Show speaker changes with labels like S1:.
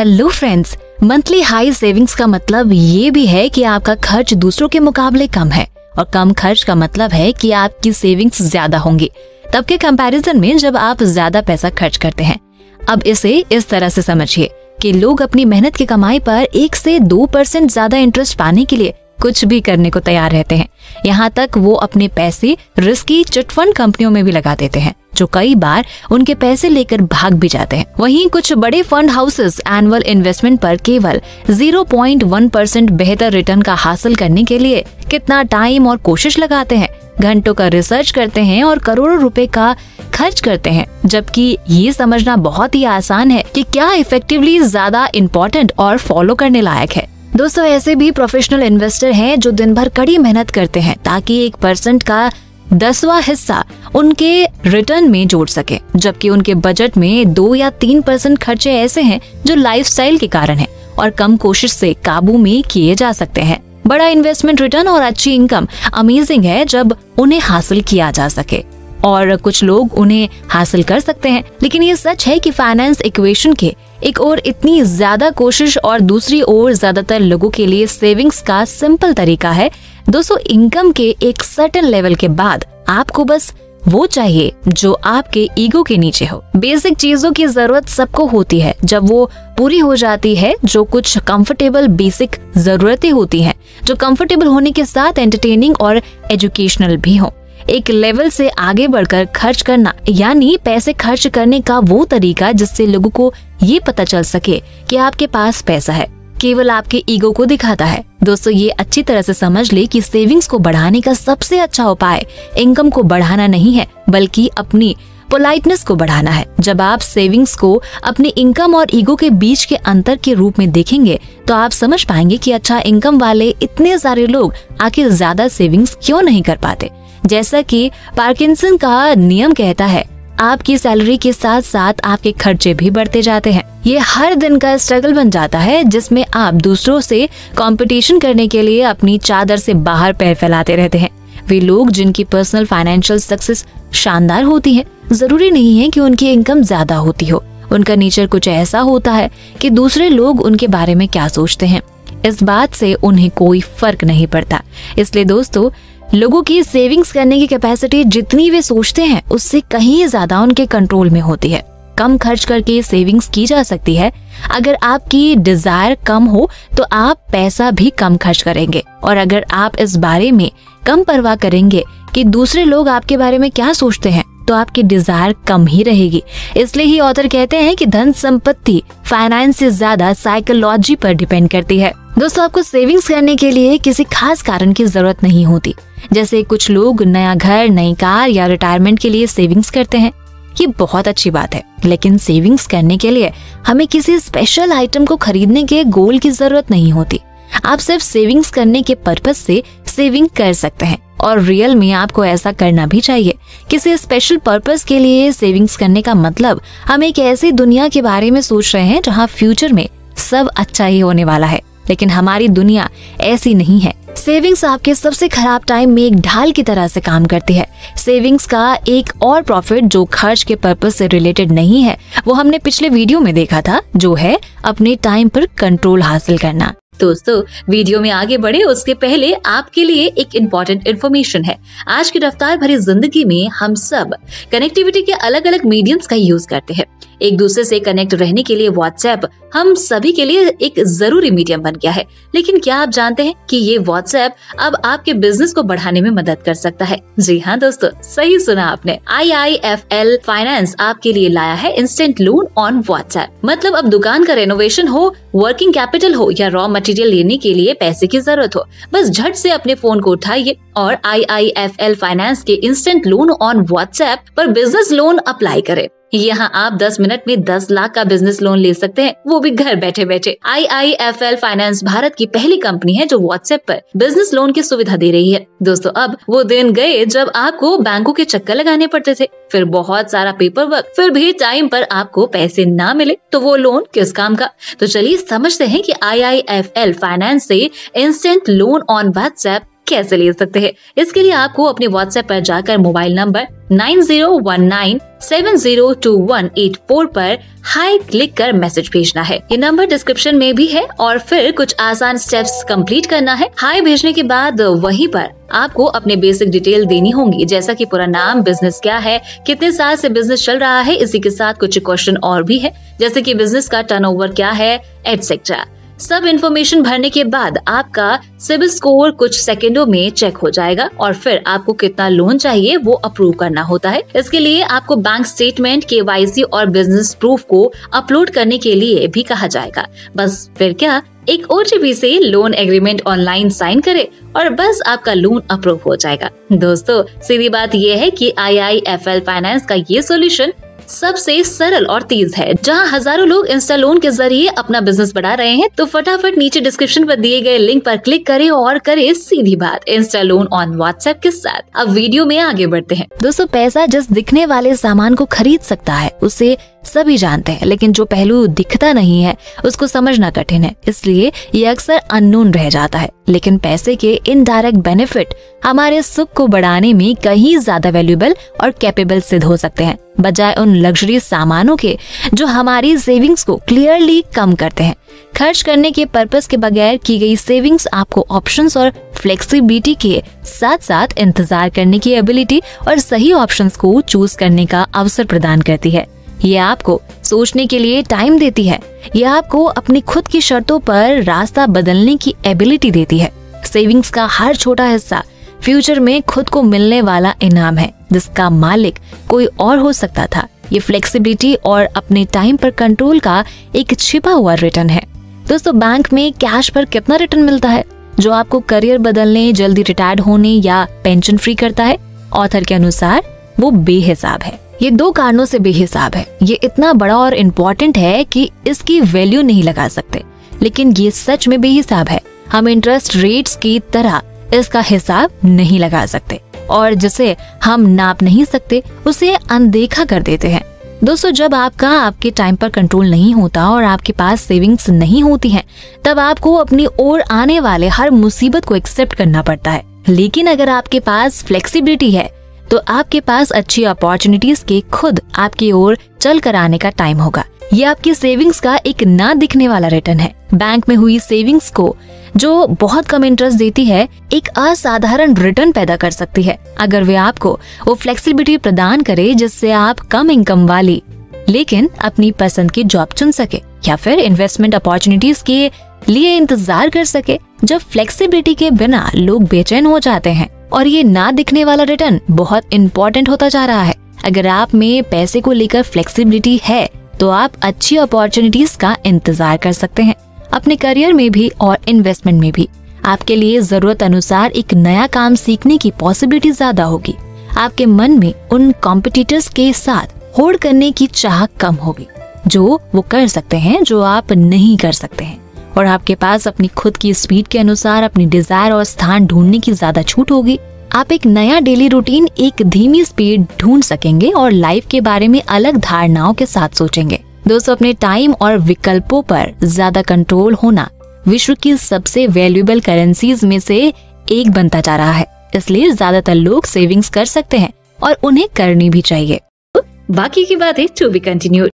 S1: Hello friends, monthly high savings का मतलब ये भी है कि आपका खर्च दूसरों के मुकाबले कम है और कम खर्च का मतलब है कि आपकी सेविंग्स ज्यादा होंगी तब के कंपैरिजन में जब आप ज्यादा पैसा खर्च करते हैं। अब इसे इस तरह से समझिए कि लोग अपनी मेहनत की कमाई पर 1 से 2% ज्यादा इंटरेस्ट पाने के लिए कुछ भी करने को तैयार रहते हैं। यहाँ तक वो अपने पैसे रिस्की चिटफंड कंपनियों में भी लगा देते हैं जो कई बार उनके पैसे लेकर भाग भी जाते हैं। वहीं कुछ बड़े फंड हाउसेस एनुअल इन्वेस्टमेंट पर केवल 0.1% बेहतर रिटर्न का हासिल करने के लिए कितना टाइम और कोशिश लगाते हैं, घंटों का रिसर्च करते हैं और करोड़ों रुपए का खर्च करते हैं। जबकि ये समझना बहुत ही आसान है कि क्या इफेक्टिवली ज्यादा इम्पोर्टेंट और फॉलो करने लायक है। दोस्तों, ऐसे भी प्रोफेशनल इन्वेस्टर हैं जो दिन भर कड़ी मेहनत करते हैं ताकि 1% का 10वां हिस्सा उनके रिटर्न में जोड़ सके, जबकि उनके बजट में 2 या 3% खर्चे ऐसे हैं जो लाइफस्टाइल के कारण हैं और कम कोशिश से काबू में किए जा सकते हैं। बड़ा इन्वेस्टमेंट रिटर्न और अच्छी इनकम अमेजिंग है जब उन्हें हासिल किया जा सके और कुछ लोग उन्हें हासिल कर सकते हैं, लेकिन ये सच है कि फाइनेंस इक्वेशन के एक ओर इतनी ज्यादा कोशिश और दूसरी ओर ज्यादातर लोगों के लिए सेविंग्स का सिंपल तरीका है। दोस्तों, इनकम के एक सर्टेन लेवल के बाद आपको बस वो चाहिए जो आपके ईगो के नीचे हो। बेसिक चीजों की जरूरत सबको होती है। जब वो पूरी हो जाती है, जो कुछ कंफर्टेबल बेसिक जरूरतें होती हैं, जो कंफर्टेबल होने के साथ एंटरटेनिंग और एजुकेशनल भी हो। एक लेवल से आगे बढ़कर खर्च करना यानी पैसे खर्च करने का वो तरीका जिससे लोगों को ये पता चल सके कि आपके पास पैसा है, केवल आपके ईगो को दिखाता है। दोस्तों, ये अच्छी तरह से समझ ले कि सेविंग्स को बढ़ाने का सबसे अच्छा उपाय इनकम को बढ़ाना नहीं है, बल्कि अपनी पोलाइटनेस को बढ़ाना है। जब आप सेविंग्स को अपने इनकम और ईगो के बीच के अंतर के रूप में देखेंगे तो आप समझ पाएंगे कि अच्छा, इनकम वाले इतने सारे लोग आखिर ज्यादा सेविंग्स क्यों नहीं कर पाते। जैसा कि पार्किंसन का नियम कहता है, आपकी सैलरी के साथ साथ आपके खर्चे भी बढ़ते जाते हैं। ये हर दिन का स्ट्रगल बन जाता है जिसमें आप दूसरों से कंपटीशन करने के लिए अपनी चादर से बाहर पैर फैलाते रहते हैं। वे लोग जिनकी पर्सनल फाइनेंशियल सक्सेस शानदार होती है, जरूरी नहीं है कि उनकी इनकम ज्यादा होती हो। उनका नेचर कुछ ऐसा होता है कि दूसरे लोग उनके बारे में क्या सोचते हैं, इस बात से उन्हें कोई फर्क नहीं पड़ता। इसलिए दोस्तों, लोगों की सेविंग्स करने की कैपेसिटी जितनी वे सोचते हैं उससे कहीं ज्यादा उनके कंट्रोल में होती है। कम खर्च करके सेविंग्स की जा सकती है। अगर आपकी डिजायर कम हो तो आप पैसा भी कम खर्च करेंगे, और अगर आप इस बारे में कम परवाह करेंगे कि दूसरे लोग आपके बारे में क्या सोचते हैं तो आपकी डिजायर कम ही रहेगी। इसलिए ही ऑथर कहते हैं कि धन संपत्ति फाइनेंस से ज्यादा साइकोलॉजी पर डिपेंड करती है। दोस्तों, आपको सेविंग्स करने के लिए किसी खास कारण की जरूरत नहीं होती। जैसे कुछ लोग नया घर, नई कार या रिटायरमेंट के लिए सेविंग्स करते हैं, ये बहुत अच्छी बात है। लेकिन सेविंग्स करने के लिए हमें किसी स्पेशल आइटम को खरीदने के गोल की जरूरत नहीं होती। आप सिर्फ सेविंग्स करने के पर्पस से सेविंग कर सकते हैं, और रियल में आपको ऐसा करना भी चाहिए। किसी स्पेशल पर्पस के लिए सेविंग्स करने का मतलब हम एक ऐसी दुनिया के बारे में सोच रहे हैं जहाँ फ्यूचर में सब अच्छा ही होने वाला है, लेकिन हमारी दुनिया ऐसी नहीं है। सेविंग्स आपके सबसे खराब टाइम में एक ढाल की तरह से काम करती है। सेविंग्स का एक और प्रॉफिट जो खर्च के पर्पस से रिलेटेड नहीं है, वो हमने पिछले वीडियो में देखा था, जो है अपने टाइम पर कंट्रोल हासिल करना। दोस्तों, वीडियो में आगे बढ़े उसके पहले आपके लिए एक इम्पोर्टेंट इन्फॉर्मेशन है। आज की रफ्तार भरी जिंदगी में हम सब कनेक्टिविटी के अलग अलग मीडियम्स का यूज करते हैं। एक दूसरे से कनेक्ट रहने के लिए व्हाट्सएप हम सभी के लिए एक जरूरी मीडियम बन गया है। लेकिन क्या आप जानते हैं कि ये व्हाट्सएप अब आपके बिजनेस को बढ़ाने में मदद कर सकता है? जी हाँ दोस्तों, सही सुना आपने। IIFL फाइनेंस आपके लिए लाया है इंस्टेंट लोन ऑन व्हाट्सएप। मतलब अब दुकान का रेनोवेशन हो, वर्किंग कैपिटल हो या रॉ मटेरियल लेने के लिए पैसे की जरूरत हो, बस झट से अपने फोन को उठाइए और IIFL फाइनेंस के इंस्टेंट लोन ऑन व्हाट्सएप पर बिजनेस लोन अप्लाई करें। यहाँ आप 10 मिनट में 10 लाख का बिजनेस लोन ले सकते हैं, वो भी घर बैठे बैठे। IIFL फाइनेंस भारत की पहली कंपनी है जो व्हाट्सएप पर बिजनेस लोन की सुविधा दे रही है। दोस्तों, अब वो दिन गए जब आपको बैंकों के चक्कर लगाने पड़ते थे, फिर बहुत सारा पेपर वर्क, फिर भी टाइम पर आपको पैसे ना मिले तो वो लोन किस काम का। तो चलिए समझते हैं कि IIFL फाइनेंस से इंस्टेंट लोन ऑन व्हाट्सएप कैसे ले सकते हैं। इसके लिए आपको अपने व्हाट्सएप पर जाकर मोबाइल नंबर 9019702184 पर हाई क्लिक कर मैसेज भेजना है। ये नंबर डिस्क्रिप्शन में भी है और फिर कुछ आसान स्टेप्स कंप्लीट करना है। हाई भेजने के बाद वहीं पर आपको अपने बेसिक डिटेल देनी होंगी, जैसा कि पूरा नाम, बिजनेस क्या है, कितने साल से बिजनेस चल रहा है, इसी के साथ कुछ क्वेश्चन और भी है, जैसे कि बिजनेस का टर्नओवर क्या है, एटसेट्रा। सब इन्फॉर्मेशन भरने के बाद आपका सिबिल स्कोर कुछ सेकंडों में चेक हो जाएगा और फिर आपको कितना लोन चाहिए वो अप्रूव करना होता है। इसके लिए आपको बैंक स्टेटमेंट, KYC और बिजनेस प्रूफ को अपलोड करने के लिए भी कहा जाएगा। बस फिर क्या, एक OTP से लोन एग्रीमेंट ऑनलाइन साइन करें और बस आपका लोन अप्रूव हो जाएगा। दोस्तों, सीधी बात यह है कि IIFL फाइनेंस का ये सॉल्यूशन सबसे सरल और तेज है। जहां हजारों लोग इंस्टा लोन के जरिए अपना बिजनेस बढ़ा रहे हैं, तो फटाफट नीचे डिस्क्रिप्शन पर दिए गए लिंक पर क्लिक करें और करें सीधी बात इंस्टा लोन ऑन व्हाट्सएप के साथ। अब वीडियो में आगे बढ़ते हैं। दोस्तों, पैसा जिस दिखने वाले सामान को खरीद सकता है उसे सभी जानते हैं, लेकिन जो पहलू दिखता नहीं है उसको समझना कठिन है, इसलिए ये अक्सर अननोन रह जाता है। लेकिन पैसे के इनडायरेक्ट बेनिफिट हमारे सुख को बढ़ाने में कहीं ज्यादा वैल्यूएबल और कैपेबल सिद्ध हो सकते हैं, बजाय उन लग्जरी सामानों के जो हमारी सेविंग्स को क्लियरली कम करते हैं। खर्च करने के पर्पस के बगैर की गई सेविंग्स आपको ऑप्शंस और फ्लेक्सिबिलिटी के साथ साथ इंतजार करने की एबिलिटी और सही ऑप्शंस को चूज करने का अवसर प्रदान करती है। ये आपको सोचने के लिए टाइम देती है। ये आपको अपनी खुद की शर्तों पर रास्ता बदलने की एबिलिटी देती है। सेविंग्स का हर छोटा हिस्सा फ्यूचर में खुद को मिलने वाला इनाम है, जिसका मालिक कोई और हो सकता था। ये फ्लेक्सिबिलिटी और अपने टाइम पर कंट्रोल का एक छिपा हुआ रिटर्न है। दोस्तों, बैंक में कैश पर कितना रिटर्न मिलता है जो आपको करियर बदलने, जल्दी रिटायर्ड होने या पेंशन फ्री करता है? ऑथर के अनुसार वो बेहिसाब है। ये 2 कारणों से बेहिसाब है। ये इतना बड़ा और इम्पोर्टेंट है कि इसकी वैल्यू नहीं लगा सकते, लेकिन ये सच में बेहिसाब है। हम इंटरेस्ट रेट्स की तरह इसका हिसाब नहीं लगा सकते और जिसे हम नाप नहीं सकते उसे अनदेखा कर देते हैं। दोस्तों, जब आपके टाइम पर कंट्रोल नहीं होता और आपके पास सेविंग्स नहीं होती हैं, तब आपको अपनी ओर आने वाले हर मुसीबत को एक्सेप्ट करना पड़ता है। लेकिन अगर आपके पास फ्लेक्सिबिलिटी है तो आपके पास अच्छी अपॉर्चुनिटीज के खुद आपकी ओर चल कर आने का टाइम होगा। ये आपकी सेविंग्स का एक ना दिखने वाला रिटर्न है। बैंक में हुई सेविंग्स को जो बहुत कम इंटरेस्ट देती है, एक असाधारण रिटर्न पैदा कर सकती है अगर वे आपको वो फ्लेक्सिबिलिटी प्रदान करे जिससे आप कम इनकम वाली लेकिन अपनी पसंद की जॉब चुन सके या फिर इन्वेस्टमेंट अपॉर्चुनिटीज के लिए इंतजार कर सके। जब फ्लेक्सिबिलिटी के बिना लोग बेचैन हो जाते हैं और ये ना दिखने वाला रिटर्न बहुत इंपॉर्टेंट होता जा रहा है। अगर आप में पैसे को लेकर फ्लेक्सिबिलिटी है तो आप अच्छी अपॉर्चुनिटीज का इंतजार कर सकते हैं, अपने करियर में भी और इन्वेस्टमेंट में भी। आपके लिए जरूरत अनुसार एक नया काम सीखने की पॉसिबिलिटी ज्यादा होगी। आपके मन में उन कॉम्पिटिटर्स के साथ होड़ करने की चाह कम होगी जो वो कर सकते हैं जो आप नहीं कर सकते हैं, और आपके पास अपनी खुद की स्पीड के अनुसार अपनी डिजायर और स्थान ढूंढने की ज्यादा छूट होगी। आप एक नया डेली रूटीन, एक धीमी स्पीड ढूंढ सकेंगे और लाइफ के बारे में अलग धारणाओं के साथ सोचेंगे। दोस्तों, अपने टाइम और विकल्पों पर ज्यादा कंट्रोल होना विश्व की सबसे वैल्यूएबल करेंसीज में से एक बनता जा रहा है। इसलिए ज्यादातर लोग सेविंग्स कर सकते हैं और उन्हें करनी भी चाहिए। बाकी की बातें टू बी कंटिन्यूड।